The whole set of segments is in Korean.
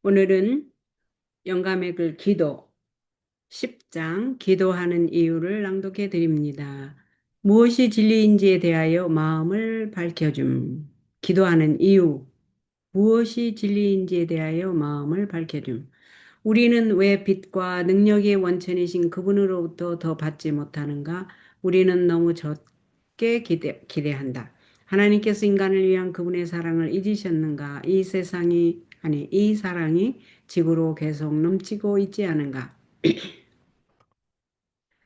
오늘은 영감의 글 기도 10장 기도하는 이유를 낭독해 드립니다. 무엇이 진리인지에 대하여 마음을 밝혀줌. 기도하는 이유. 무엇이 진리인지에 대하여 마음을 밝혀줌. 우리는 왜 빛과 능력의 원천이신 그분으로부터 더 받지 못하는가? 우리는 너무 적게 기대한다. 하나님께서 인간을 위한 그분의 사랑을 잊으셨는가? 이 사랑이 지구로 계속 넘치고 있지 않은가?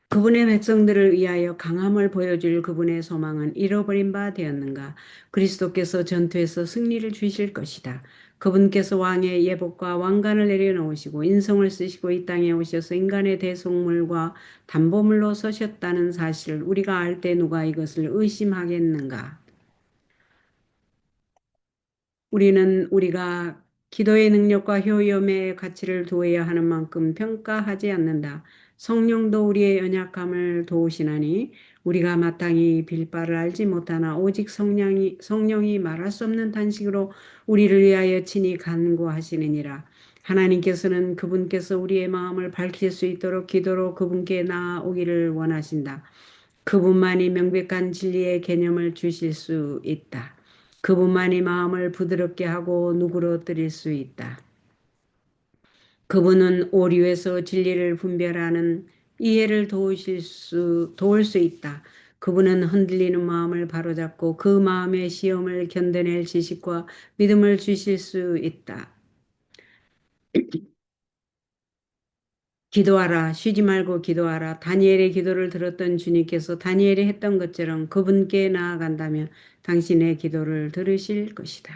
그분의 백성들을 위하여 강함을 보여줄 그분의 소망은 잃어버린 바 되었는가? 그리스도께서 전투에서 승리를 주실 것이다. 그분께서 왕의 예복과 왕관을 내려놓으시고 인성을 쓰시고 이 땅에 오셔서 인간의 대속물과 담보물로 서셨다는 사실을 우리가 알 때 누가 이것을 의심하겠는가? 우리는 우리가 기도의 능력과 효염의 가치를 도해야 하는 만큼 평가하지 않는다. 성령도 우리의 연약함을 도우시나니 우리가 마땅히 빌 바를 알지 못하나 오직 성령이 말할 수 없는 탄식으로 우리를 위하여 친히 간구하시느니라. 하나님께서는 그분께서 우리의 마음을 밝힐 수 있도록 기도로 그분께 나아오기를 원하신다. 그분만이 명백한 진리의 개념을 주실 수 있다. 그분만이 마음을 부드럽게 하고 누그러뜨릴 수 있다. 그분은 오류에서 진리를 분별하는 이해를 도울 수 있다. 그분은 흔들리는 마음을 바로잡고 그 마음의 시험을 견뎌낼 지식과 믿음을 주실 수 있다. 기도하라. 쉬지 말고 기도하라. 다니엘의 기도를 들었던 주님께서 다니엘이 했던 것처럼 그분께 나아간다면 당신의 기도를 들으실 것이다.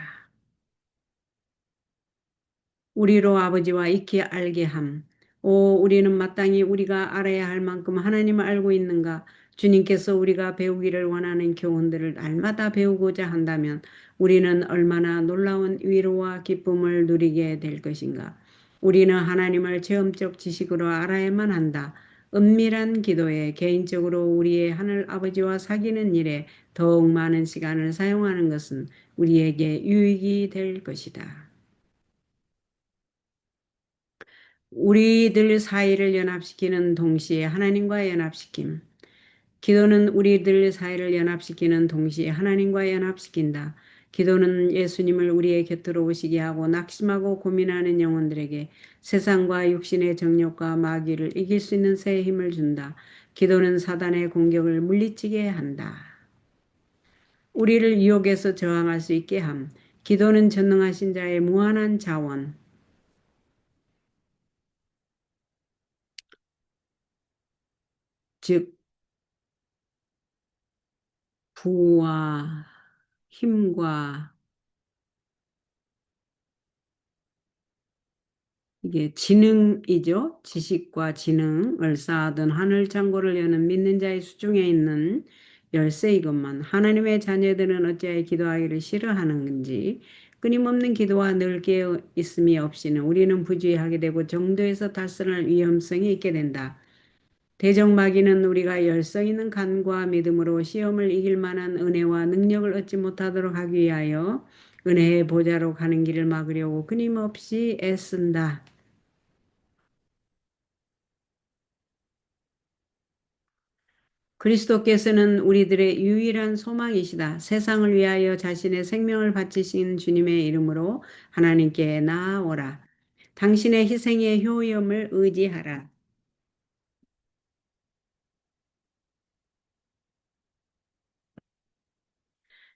우리로 아버지와 익히 알게 함. 오, 우리는 마땅히 우리가 알아야 할 만큼 하나님을 알고 있는가? 주님께서 우리가 배우기를 원하는 교훈들을 날마다 배우고자 한다면 우리는 얼마나 놀라운 위로와 기쁨을 누리게 될 것인가? 우리는 하나님을 체험적 지식으로 알아야만 한다. 은밀한 기도에 개인적으로 우리의 하늘 아버지와 사귀는 일에 더욱 많은 시간을 사용하는 것은 우리에게 유익이 될 것이다. 우리들 사이를 연합시키는 동시에 하나님과 연합시킴. 기도는 우리들 사이를 연합시키는 동시에 하나님과 연합시킨다. 기도는 예수님을 우리의 곁으로 오시게 하고 낙심하고 고민하는 영혼들에게 세상과 육신의 정욕과 마귀를 이길 수 있는 새 힘을 준다. 기도는 사단의 공격을 물리치게 한다. 우리를 유혹에서 저항할 수 있게 함. 기도는 전능하신 자의 무한한 자원, 즉 부와 힘과 이게 지능이죠. 지식과 지능을 쌓아둔 하늘 창고를 여는 믿는 자의 수중에 있는 열쇠 이것만 하나님의 자녀들은 어찌하여 기도하기를 싫어하는지 끊임없는 기도와 늘 깨어 있음이 없이는 우리는 부주의하게 되고 정도에서 탈선할 위험성이 있게 된다. 대적마귀는 우리가 열성 있는 간과 믿음으로 시험을 이길 만한 은혜와 능력을 얻지 못하도록 하기 위하여 은혜의 보좌로 가는 길을 막으려고 끊임없이 애쓴다. 그리스도께서는 우리들의 유일한 소망이시다. 세상을 위하여 자신의 생명을 바치신 주님의 이름으로 하나님께 나아오라. 당신의 희생의 효염을 의지하라.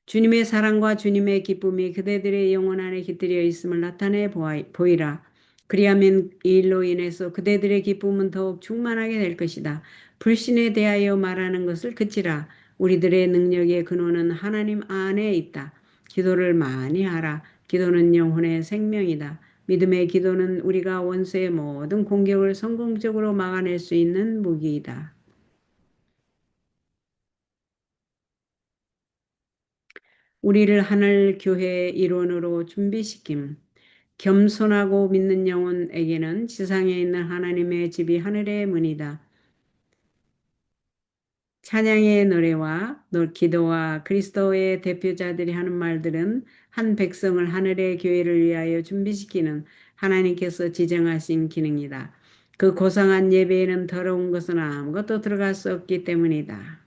주님의 사랑과 주님의 기쁨이 그대들의 영혼 안에 깃들여 있음을 나타내 보이라. 그리하면 이 일로 인해서 그대들의 기쁨은 더욱 충만하게 될 것이다. 불신에 대하여 말하는 것을 그치라. 우리들의 능력의 근원은 하나님 안에 있다. 기도를 많이 하라. 기도는 영혼의 생명이다. 믿음의 기도는 우리가 원수의 모든 공격을 성공적으로 막아낼 수 있는 무기이다. 우리를 하늘 교회의 일원으로 준비시킴. 겸손하고 믿는 영혼에게는 지상에 있는 하나님의 집이 하늘의 문이다. 찬양의 노래와 기도와 그리스도의 대표자들이 하는 말들은 한 백성을 하늘의 교회를 위하여 준비시키는 하나님께서 지정하신 기능이다. 그 고상한 예배에는 더러운 것은 아무것도 들어갈 수 없기 때문이다.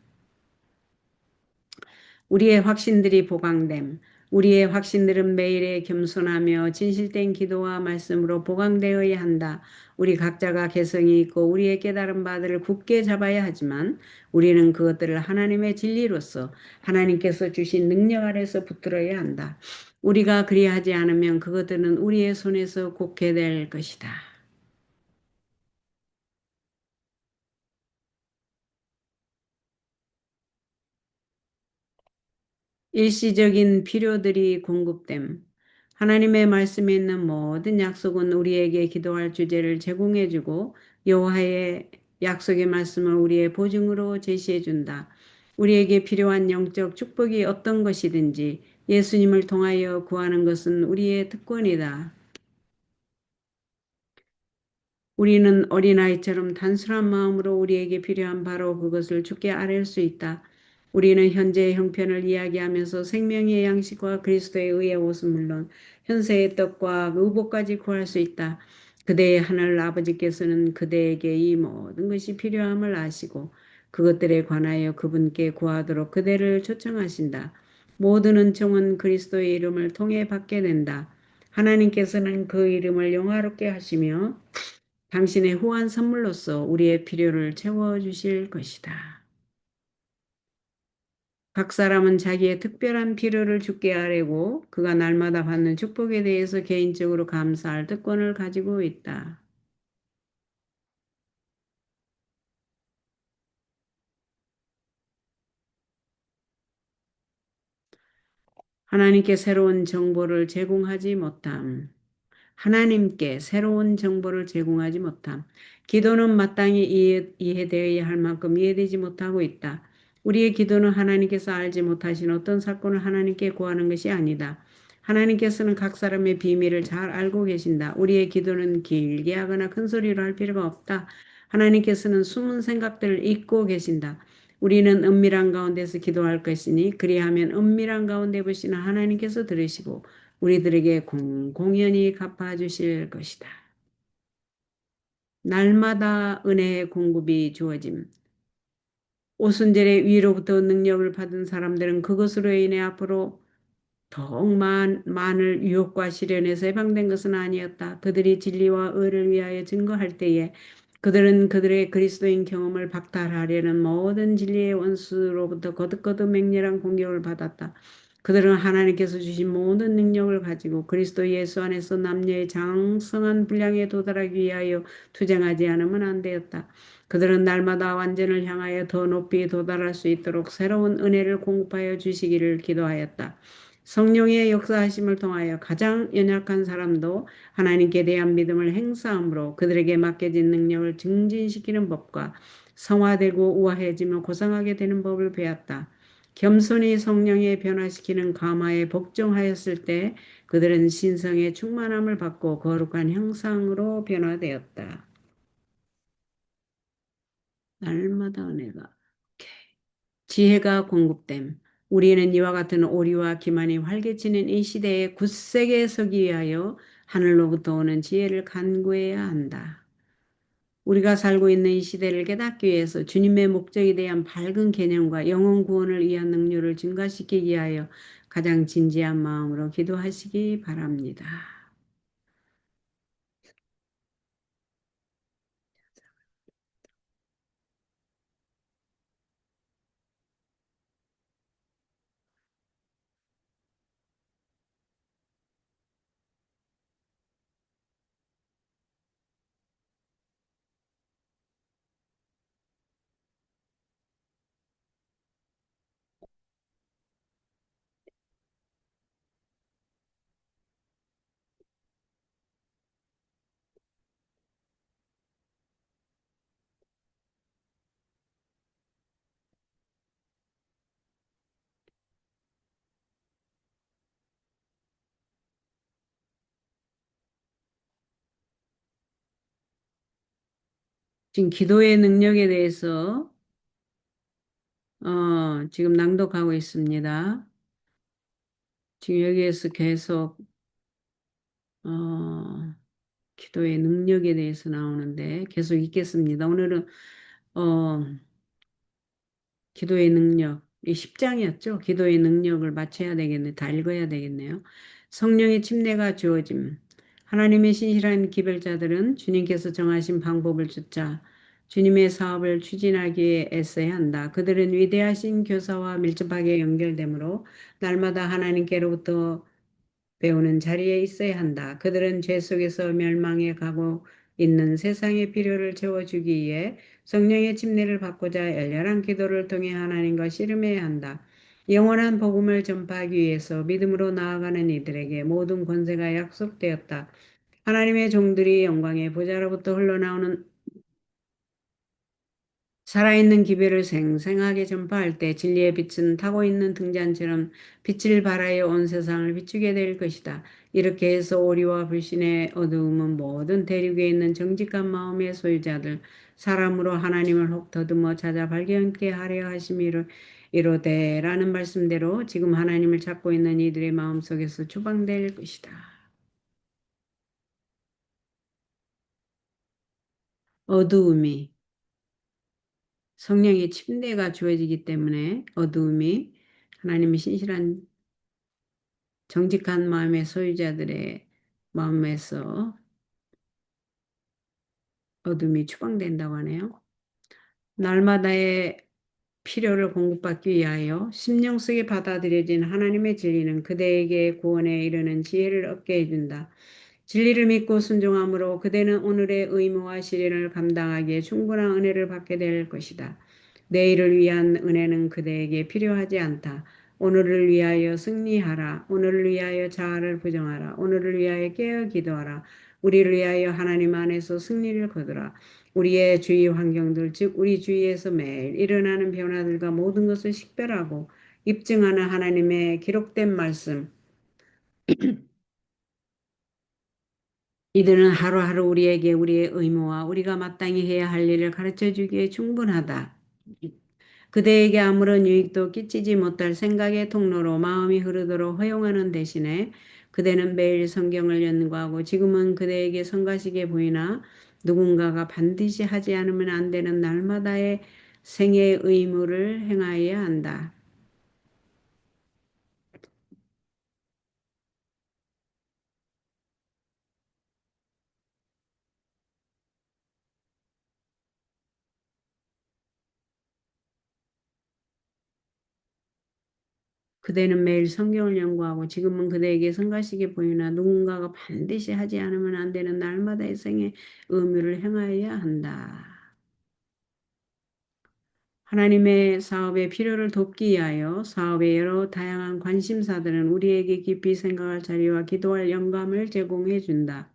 우리의 확신들이 보강됨. 우리의 확신들은 매일의 겸손하며 진실된 기도와 말씀으로 보강되어야 한다. 우리 각자가 개성이 있고 우리의 깨달은 바들을 굳게 잡아야 하지만 우리는 그것들을 하나님의 진리로서 하나님께서 주신 능력 아래서 붙들어야 한다. 우리가 그리하지 않으면 그것들은 우리의 손에서 굳게 될 것이다. 일시적인 필요들이 공급됨. 하나님의 말씀에 있는 모든 약속은 우리에게 기도할 주제를 제공해주고 여호와의 약속의 말씀을 우리의 보증으로 제시해준다. 우리에게 필요한 영적 축복이 어떤 것이든지 예수님을 통하여 구하는 것은 우리의 특권이다. 우리는 어린아이처럼 단순한 마음으로 우리에게 필요한 바로 그것을 주께 아뢰을 수 있다. 우리는 현재의 형편을 이야기하면서 생명의 양식과 그리스도의 의의 옷은 물론 현세의 떡과 의복까지 구할 수 있다. 그대의 하늘 아버지께서는 그대에게 이 모든 것이 필요함을 아시고 그것들에 관하여 그분께 구하도록 그대를 초청하신다. 모든 은총은 그리스도의 이름을 통해 받게 된다. 하나님께서는 그 이름을 영화롭게 하시며 당신의 후한 선물로서 우리의 필요를 채워주실 것이다. 각 사람은 자기의 특별한 필요를 주께 아뢰고 그가 날마다 받는 축복에 대해서 개인적으로 감사할 특권을 가지고 있다. 하나님께 새로운 정보를 제공하지 못함. 하나님께 새로운 정보를 제공하지 못함. 기도는 마땅히 이해되어야 할 만큼 이해되지 못하고 있다. 우리의 기도는 하나님께서 알지 못하신 어떤 사건을 하나님께 구하는 것이 아니다. 하나님께서는 각 사람의 비밀을 잘 알고 계신다. 우리의 기도는 길게 하거나 큰 소리로 할 필요가 없다. 하나님께서는 숨은 생각들을 잊고 계신다. 우리는 은밀한 가운데서 기도할 것이니 그리하면 은밀한 가운데 보시는 하나님께서 들으시고 우리들에게 공연히 갚아주실 것이다. 날마다 은혜의 공급이 주어짐. 오순절의 위로부터 능력을 받은 사람들은 그것으로 인해 앞으로 더욱 많은 유혹과 시련에서 해방된 것은 아니었다. 그들이 진리와 의를 위하여 증거할 때에 그들은 그들의 그리스도인 경험을 박탈하려는 모든 진리의 원수로부터 거듭거듭 맹렬한 공격을 받았다. 그들은 하나님께서 주신 모든 능력을 가지고 그리스도 예수 안에서 남녀의 장성한 분량에 도달하기 위하여 투쟁하지 않으면 안 되었다. 그들은 날마다 완전을 향하여 더 높이 도달할 수 있도록 새로운 은혜를 공급하여 주시기를 기도하였다. 성령의 역사하심을 통하여 가장 연약한 사람도 하나님께 대한 믿음을 행사함으로 그들에게 맡겨진 능력을 증진시키는 법과 성화되고 우아해지며 고상하게 되는 법을 배웠다. 겸손히 성령에 변화시키는 감화에 복종하였을 때 그들은 신성의 충만함을 받고 거룩한 형상으로 변화되었다. 날마다 은혜가. 오케이. 지혜가 공급됨. 우리는 이와 같은 오리와 기만이 활개치는 이 시대에 굳세게 서기 위하여 하늘로부터 오는 지혜를 간구해야 한다. 우리가 살고 있는 이 시대를 깨닫기 위해서 주님의 목적에 대한 밝은 개념과 영혼 구원을 위한 능력을 증가시키기 위하여 가장 진지한 마음으로 기도하시기 바랍니다. 지금 기도의 능력에 대해서 지금 낭독하고 있습니다. 지금 여기에서 계속 어, 기도의 능력에 대해서 나오는데 계속 읽겠습니다. 오늘은 어, 기도의 능력, 이 10장이었죠. 기도의 능력을 맞춰야 되겠네. 다 읽어야 되겠네요. 성령의 침례가 주어짐. 하나님의 신실한 기별자들은 주님께서 정하신 방법을 쫓아 주님의 사업을 추진하기에 애써야 한다. 그들은 위대하신 교사와 밀접하게 연결되므로 날마다 하나님께로부터 배우는 자리에 있어야 한다. 그들은 죄 속에서 멸망해 가고 있는 세상의 필요를 채워주기 위해 성령의 침례를 받고자 열렬한 기도를 통해 하나님과 씨름해야 한다. 영원한 복음을 전파하기 위해서 믿음으로 나아가는 이들에게 모든 권세가 약속되었다. 하나님의 종들이 영광의 보좌로부터 흘러나오는 살아있는 기별을 생생하게 전파할 때 진리의 빛은 타고 있는 등잔처럼 빛을 발하여 온 세상을 비추게 될 것이다. 이렇게 해서 오리와 불신의 어두움은 모든 대륙에 있는 정직한 마음의 소유자들, 사람으로 하나님을 혹 더듬어 찾아 발견케 하려 하심이로 이로되라는 말씀대로 지금 하나님을 찾고 있는 이들의 마음속에서 추방될 것이다. 어두움이 성령의 침대가 주어지기 때문에 어두움이 하나님의 신실한 정직한 마음의 소유자들의 마음에서 어둠이 추방된다고 하네요. 날마다의 필요를 공급받기 위하여 심령 속에 받아들여진 하나님의 진리는 그대에게 구원에 이르는 지혜를 얻게 해준다. 진리를 믿고 순종함으로 그대는 오늘의 의무와 시련을 감당하기에 충분한 은혜를 받게 될 것이다. 내일을 위한 은혜는 그대에게 필요하지 않다. 오늘을 위하여 승리하라. 오늘을 위하여 자아를 부정하라. 오늘을 위하여 깨어 기도하라. 우리를 위하여 하나님 안에서 승리를 거두라. 우리의 주위 환경들, 즉 우리 주위에서 매일 일어나는 변화들과 모든 것을 식별하고 입증하는 하나님의 기록된 말씀, 이들은 하루하루 우리에게 우리의 의무와 우리가 마땅히 해야 할 일을 가르쳐 주기에 충분하다. 그대에게 아무런 유익도 끼치지 못할 생각의 통로로 마음이 흐르도록 허용하는 대신에 그대는 매일 성경을 연구하고 지금은 그대에게 성가시게 보이나 누군가가 반드시 하지 않으면 안 되는 날마다의 생애의 의무를 행하여야 한다. 그대는 매일 성경을 연구하고 지금은 그대에게 성가시게 보이나 누군가가 반드시 하지 않으면 안 되는 날마다의 생애 의무를 행하여야 한다. 하나님의 사업의 필요를 돕기 위하여 사업의 여러 다양한 관심사들은 우리에게 깊이 생각할 자리와 기도할 영감을 제공해 준다.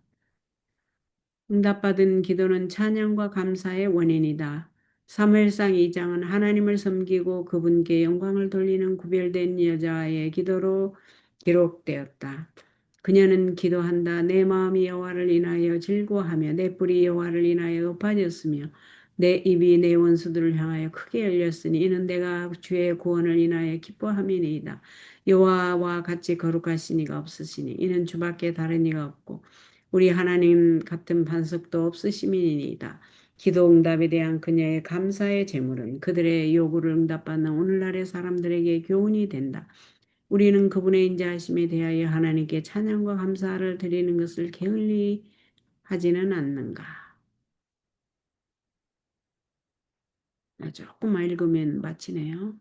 응답받은 기도는 찬양과 감사의 원인이다. 사무엘상 2장은 하나님을 섬기고 그분께 영광을 돌리는 구별된 여자의 기도로 기록되었다. 그녀는 기도한다. 내 마음이 여호와를 인하여 즐거워하며 내 뿔이 여호와를 인하여 높아졌으며 내 입이 내 원수들을 향하여 크게 열렸으니 이는 내가 주의 구원을 인하여 기뻐함이니이다. 여호와와 같이 거룩하신 이가 없으시니 이는 주밖에 다른 이가 없고 우리 하나님 같은 반석도 없으심이니이다. 기도 응답에 대한 그녀의 감사의 제물은 그들의 요구를 응답받는 오늘날의 사람들에게 교훈이 된다. 우리는 그분의 인자하심에 대하여 하나님께 찬양과 감사를 드리는 것을 게을리 하지는 않는가. 조금만 읽으면 마치네요.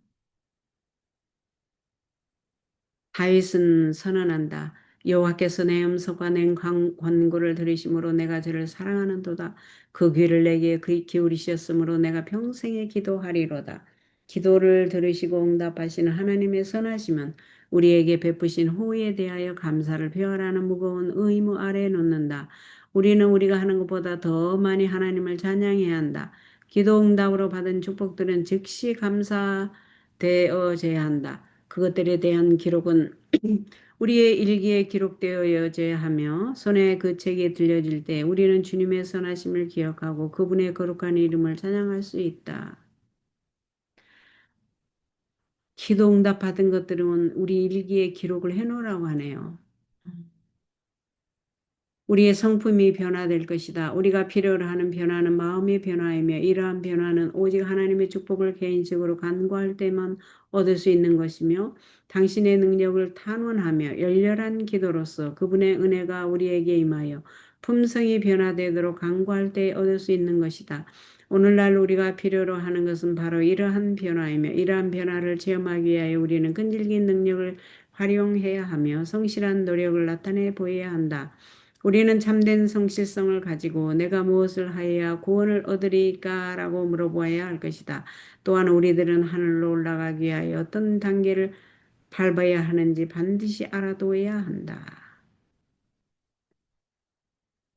다윗은 선언한다. 여호와께서 내 음성과 내 간구를 들으심으로 내가 저를 사랑하는도다. 그 귀를 내게 기울이셨으므로 내가 평생에 기도하리로다. 기도를 들으시고 응답하시는 하나님의 선하심은 우리에게 베푸신 호의에 대하여 감사를 표하라는 무거운 의무 아래에 놓는다. 우리는 우리가 하는 것보다 더 많이 하나님을 찬양해야 한다. 기도 응답으로 받은 축복들은 즉시 감사되어져야 한다. 그것들에 대한 기록은 우리의 일기에 기록되어져야 하며 손에 그 책이 들려질 때 우리는 주님의 선하심을 기억하고 그분의 거룩한 이름을 찬양할 수 있다. 기도 응답 받은 것들은 우리 일기에 기록을 해놓으라고 하네요. 우리의 성품이 변화될 것이다. 우리가 필요로 하는 변화는 마음의 변화이며 이러한 변화는 오직 하나님의 축복을 개인적으로 간구할 때만 얻을 수 있는 것이며 당신의 능력을 탄원하며 열렬한 기도로서 그분의 은혜가 우리에게 임하여 품성이 변화되도록 간구할 때 얻을 수 있는 것이다. 오늘날 우리가 필요로 하는 것은 바로 이러한 변화이며 이러한 변화를 체험하기 위하여 우리는 끈질긴 능력을 활용해야 하며 성실한 노력을 나타내 보여야 한다. 우리는 참된 성실성을 가지고 내가 무엇을 하여야 구원을 얻으리까? 라고 물어보아야 할 것이다. 또한 우리들은 하늘로 올라가기 위하여 어떤 단계를 밟아야 하는지 반드시 알아둬야 한다.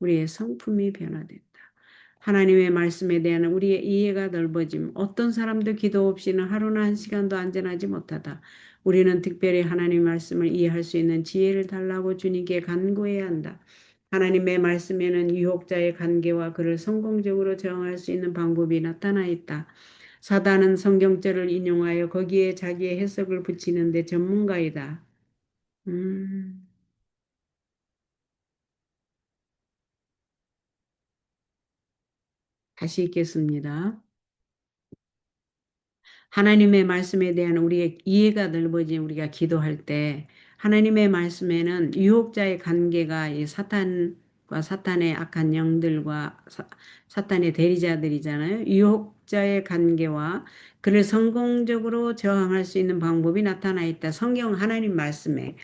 우리의 성품이 변화된다. 하나님의 말씀에 대한 우리의 이해가 넓어짐. 어떤 사람도 기도 없이는 하루나 한 시간도 안전하지 못하다. 우리는 특별히 하나님의 말씀을 이해할 수 있는 지혜를 달라고 주님께 간구해야 한다. 하나님의 말씀에는 유혹자의 관계와 그를 성공적으로 저항할 수 있는 방법이 나타나 있다. 사단은 성경절을 인용하여 거기에 자기의 해석을 붙이는 데 전문가이다. 음, 다시 읽겠습니다. 하나님의 말씀에 대한 우리의 이해가 넓어진 우리가 기도할 때 하나님의 말씀에는 유혹자의 관계가 이 사탄과 사탄의 악한 영들과 사탄의 대리자들이잖아요. 유혹자의 관계와 그를 성공적으로 저항할 수 있는 방법이 나타나 있다. 성경 하나님 말씀에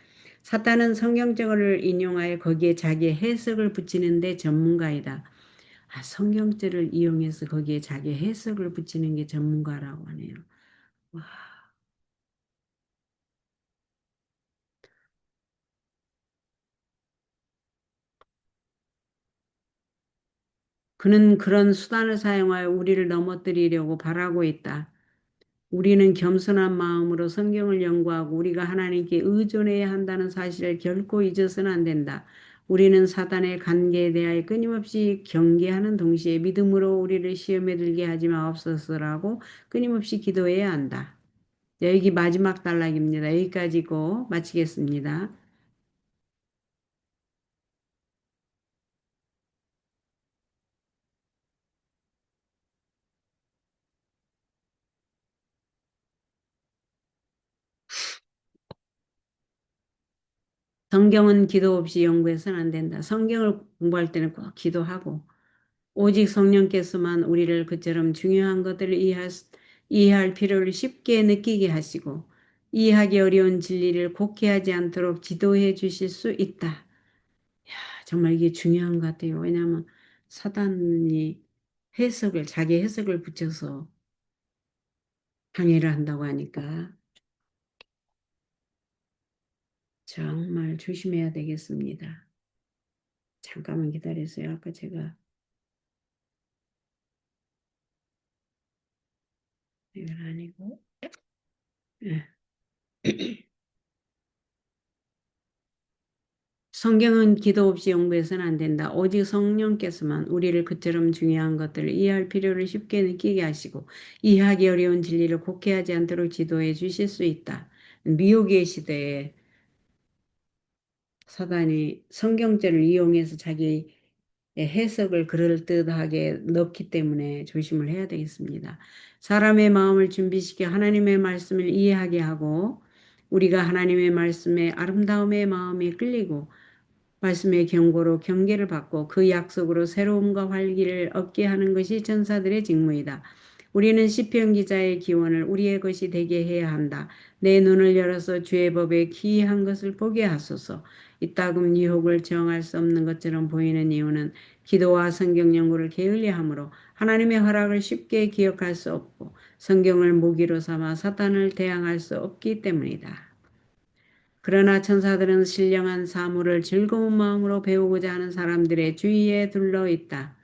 사탄은 성경적어를 인용하여 거기에 자기의 해석을 붙이는 데 전문가이다. 성경절을 이용해서 거기에 자기 해석을 붙이는 게 전문가라고 하네요. 와, 그는 그런 수단을 사용하여 우리를 넘어뜨리려고 바라고 있다. 우리는 겸손한 마음으로 성경을 연구하고 우리가 하나님께 의존해야 한다는 사실을 결코 잊어서는 안 된다. 우리는 사단의 관계에 대하여 끊임없이 경계하는 동시에 믿음으로 우리를 시험에 들게 하지 마옵소서라고 끊임없이 기도해야 한다. 여기 마지막 단락입니다. 여기까지고 마치겠습니다. 성경은 기도 없이 연구해서는 안 된다. 성경을 공부할 때는 꼭 기도하고 오직 성령께서만 우리를 그처럼 중요한 것들을 이해할 필요를 쉽게 느끼게 하시고 이해하기 어려운 진리를 곡해하지 않도록 지도해 주실 수 있다. 정말 이게 중요한 것 같아요. 왜냐하면 사단이 자기 해석을 붙여서 방해를 한다고 하니까 정말 조심해야 되겠습니다. 잠깐만 기다리세요. 아까 제가 이건 아니고. 예. 성경은 기도 없이 연구해서는 안 된다. 오직 성령께서만 우리를 그처럼 중요한 것들을 이해할 필요를 쉽게 느끼게 하시고 이해하기 어려운 진리를 곡해하지 않도록 지도해 주실 수 있다. 미혹의 시대에 사단이 성경절을 이용해서 자기 해석을 그럴듯하게 넣기 때문에 조심을 해야 되겠습니다. 사람의 마음을 준비시켜 하나님의 말씀을 이해하게 하고 우리가 하나님의 말씀에 아름다움의 마음이 끌리고 말씀의 경고로 경계를 받고 그 약속으로 새로움과 활기를 얻게 하는 것이 전사들의 직무이다. 우리는 시편 기자의 기원을 우리의 것이 되게 해야 한다. 내 눈을 열어서 주의 법에 기이한 것을 보게 하소서. 이따금 유혹을 정할 수 없는 것처럼 보이는 이유는 기도와 성경 연구를 게을리함으로 하나님의 허락을 쉽게 기억할 수 없고 성경을 무기로 삼아 사탄을 대항할 수 없기 때문이다. 그러나 천사들은 신령한 사물을 즐거운 마음으로 배우고자 하는 사람들의 주위에 둘러 있다.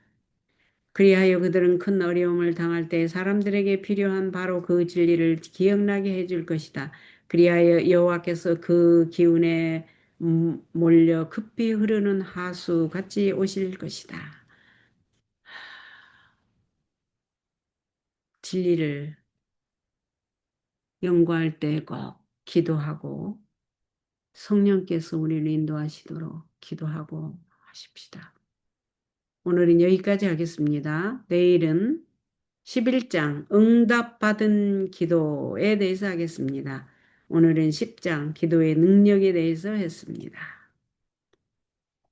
그리하여 그들은 큰 어려움을 당할 때 사람들에게 필요한 바로 그 진리를 기억나게 해줄 것이다. 그리하여 여호와께서 그 기운에 몰려 급히 흐르는 하수 같이 오실 것이다. 진리를 연구할 때 꼭 기도하고 성령께서 우리를 인도하시도록 기도하고 하십시다. 오늘은 여기까지 하겠습니다. 내일은 11장 응답받은 기도에 대해서 하겠습니다. 오늘은 10장 기도의 능력에 대해서 했습니다.